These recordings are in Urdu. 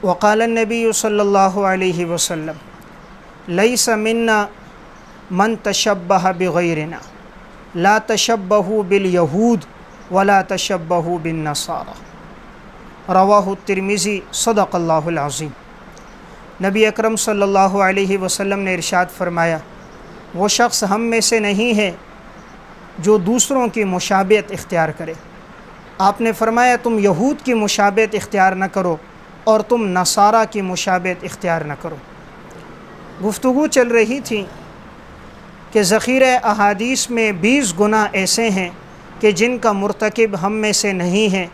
وقال النبی صلی اللہ علیہ وسلم لیس منا من تشبہ بغیرنا لا تشبہوا بالیہود ولا تشبہوا بالنصارى رواہ الترمذی صدق اللہ العظیم۔ نبی اکرم صلی اللہ علیہ وسلم نے ارشاد فرمایا وہ شخص ہم میں سے نہیں ہے جو دوسروں کی مشابہت اختیار کرے۔ آپ نے فرمایا تم یہود کی مشابہت اختیار نہ کرو اور تم نصارہ کی مشابہت اختیار نہ کرو۔ گفتگو چل رہی تھی کہ ذخیرہ احادیث میں 20 گناہ ایسے ہیں کہ جن کا مرتکب ہم میں سے نہیں ہے،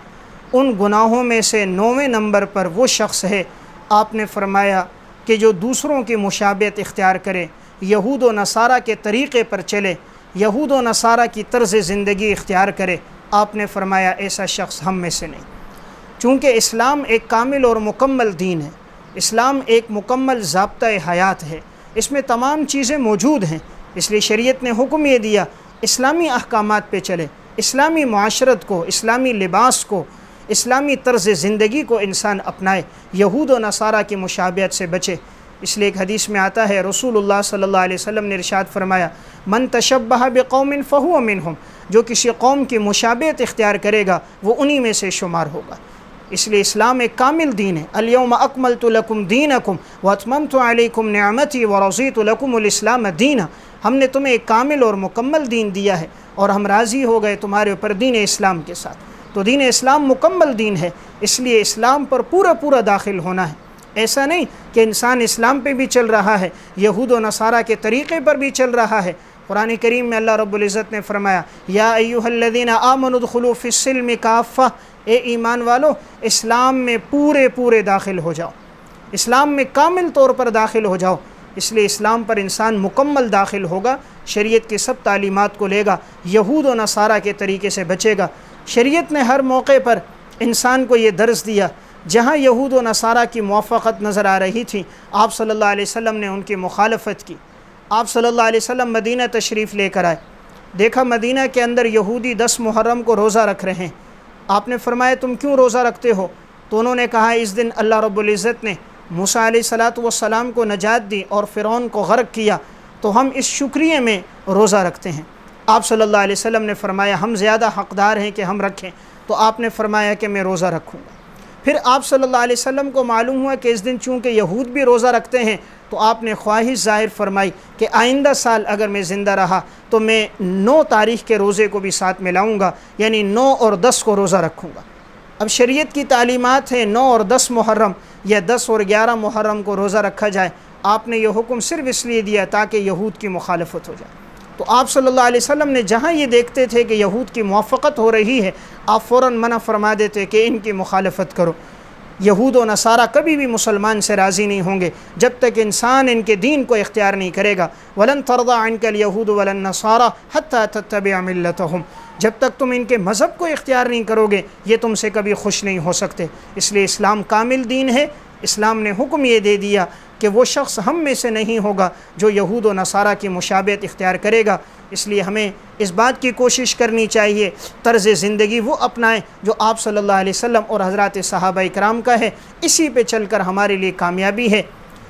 ان گناہوں میں سے 9ویں نمبر پر وہ شخص ہے، آپ نے فرمایا کہ جو دوسروں کی مشابہت اختیار کرے، یہود و نصارہ کے طریقے پر چلے، یہود و نصارہ کی طرز زندگی اختیار کرے۔ آپ نے فرمایا ایسا شخص ہم میں سے نہیں۔ چونکہ اسلام ایک کامل اور مکمل دین ہے، اسلام ایک مکمل ضابطۂ حیات ہے، اس میں تمام چیزیں موجود ہیں، اس لیے شریعت نے حکم یہ دیا اسلامی احکامات پہ چلے، اسلامی معاشرت کو، اسلامی لباس کو، اسلامی طرز زندگی کو انسان اپنائے، یہود و نصارہ کی مشابہت سے بچے۔ اس لیے ایک حدیث میں آتا ہے رسول اللہ صلی اللہ علیہ وسلم نے ارشاد فرمایا من تشبہ بقوم فہو منہم، جو کسی قوم کی مشابہت اختیار کرے گا وہ انہی میں سے شمار ہوگا۔ اس لیے اسلام ایک کامل دین ہے۔ الیوم اکملت لکم دینکم واتممت علیکم نعمتی ورضیت لکم الاسلام دینا، ہم نے تمہیں ایک کامل اور مکمل دین دیا ہے اور ہم راضی ہو گئے تمہارے اوپر دین اسلام کے ساتھ۔ تو دین اسلام مکمل دین ہے، اس لیے اسلام پر پورا داخل ہونا ہے۔ ایسا نہیں کہ انسان اسلام پہ بھی چل رہا ہے، یہود و نصارہ کے طریقے پر بھی چل رہا ہے۔ قرآن کریم میں اللہ رب العزت نے فرمایا یا ایھا الذین آمنوا ادخلوا فی السلم کافہ، اے ایمان والو اسلام میں پورے داخل ہو جاؤ، اسلام میں کامل طور پر داخل ہو جاؤ۔ اس لیے اسلام پر انسان مکمل داخل ہوگا، شریعت کی سب تعلیمات کو لے گا، یہود و نصارہ کے طریقے سے بچے گا۔ شریعت نے ہر موقع پر انسان کو یہ درس دیا، جہاں یہود و نصارہ کی موافقت نظر آ رہی تھی آپ صلی اللہ علیہ وسلم نے ان کی مخالفت کی۔ آپ صلی اللہ علیہ وسلم مدینہ تشریف لے کر آئے، دیکھا مدینہ کے اندر یہودی 10 محرم کو روزہ رکھ رہے ہیں۔ آپ نے فرمایا تم کیوں روزہ رکھتے ہو؟ تو انہوں نے کہا اس دن اللہ رب العزت نے موسیٰ علیہ السلام کو نجات دی اور فرعون کو غرق کیا، تو ہم اس شکریہ میں روزہ رکھتے ہیں۔ آپ صلی اللہ علیہ وسلم نے فرمایا ہم زیادہ حقدار ہیں کہ ہم رکھیں، تو آپ نے فرمایا کہ میں روزہ رکھوں گا۔ پھر آپ صلی اللہ علیہ وسلم کو معلوم ہوا کہ اس دن چونکہ یہود بھی روزہ رکھتے ہیں، تو آپ نے خواہش ظاہر فرمائی کہ آئندہ سال اگر میں زندہ رہا تو میں 9 تاریخ کے روزے کو بھی ساتھ ملاؤں گا، یعنی 9 اور 10 کو روزہ رکھوں گا۔ اب شریعت کی تعلیمات ہیں 9 اور 10 محرم یا 10 اور 11 محرم کو روزہ رکھا جائے۔ آپ نے یہ حکم صرف اس لیے دیا تاکہ یہود کی مخالفت ہو جائے۔ تو آپ صلی اللہ علیہ وسلم نے جہاں یہ دیکھتے تھے کہ یہود کی موافقت ہو رہی ہے، آپ فوراً منع فرما دیتے کہ ان کی مخالفت کرو۔ یہود و نصارہ کبھی بھی مسلمان سے راضی نہیں ہوں گے جب تک انسان ان کے دین کو اختیار نہیں کرے گا۔ وَلَن تَرْضَىٰ عَنْكَ الْيَهُودُ وَلَا النَّصَارَىٰ حَتَّىٰ تَتَّبِعَ مِلَّتَهُمْ، جب تک تم ان کے مذہب کو اختیار نہیں کرو گے یہ تم سے کبھی خوش نہیں ہو سکتے۔ اس لیے اسلام کامل دین ہے۔ اسلام نے حکم یہ دے دیا کہ وہ شخص ہم میں سے نہیں ہوگا جو یہود و نصارہ کی مشابہت اختیار کرے گا۔ اس لیے ہمیں اس بات کی کوشش کرنی چاہیے طرز زندگی وہ اپنائیں جو آپ صلی اللہ علیہ وسلم اور حضرات صحابہ کرام کا ہے، اسی پہ چل کر ہمارے لیے کامیابی ہے۔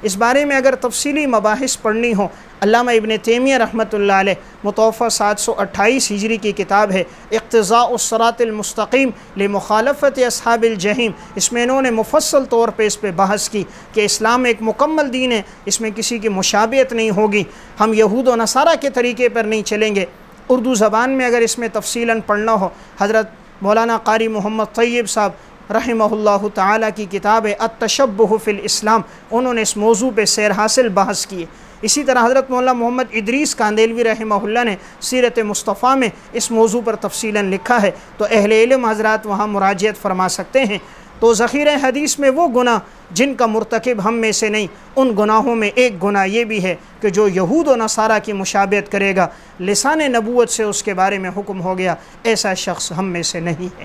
اس بارے میں اگر تفصیلی مباحث پڑھنی ہو، علامہ ابن تیمیہ رحمۃ اللہ علیہ متوفہ 728 ہجری کی کتاب ہے اقتضاء الصراط المستقیم لمخالفت اصحاب الجحیم، اس میں انہوں نے مفصل طور پہ اس پہ بحث کی کہ اسلام ایک مکمل دین ہے، اس میں کسی کی مشابہت نہیں ہوگی، ہم یہود و نصارہ کے طریقے پر نہیں چلیں گے۔ اردو زبان میں اگر اس میں تفصیلاً پڑھنا ہو، حضرت مولانا قاری محمد طیب صاحب رحمہ اللہ تعالیٰ کی کتاب ہے التشبہ فی الاسلام، انہوں نے اس موضوع پہ سیر حاصل بحث کیے۔ اسی طرح حضرت مولانا محمد ادریس کاندیلوی رحمہ اللہ نے سیرت مصطفیٰ میں اس موضوع پر تفصیلاً لکھا ہے، تو اہل علم حضرات وہاں مراجعت فرما سکتے ہیں۔ تو ذخیرہ حدیث میں وہ گناہ جن کا مرتکب ہم میں سے نہیں، ان گناہوں میں ایک گناہ یہ بھی ہے کہ جو یہود و نصارہ کی مشابہت کرے گا، لسان نبوت سے اس کے بارے میں حکم ہو گیا ایسا شخص ہم میں سے نہیں ہے۔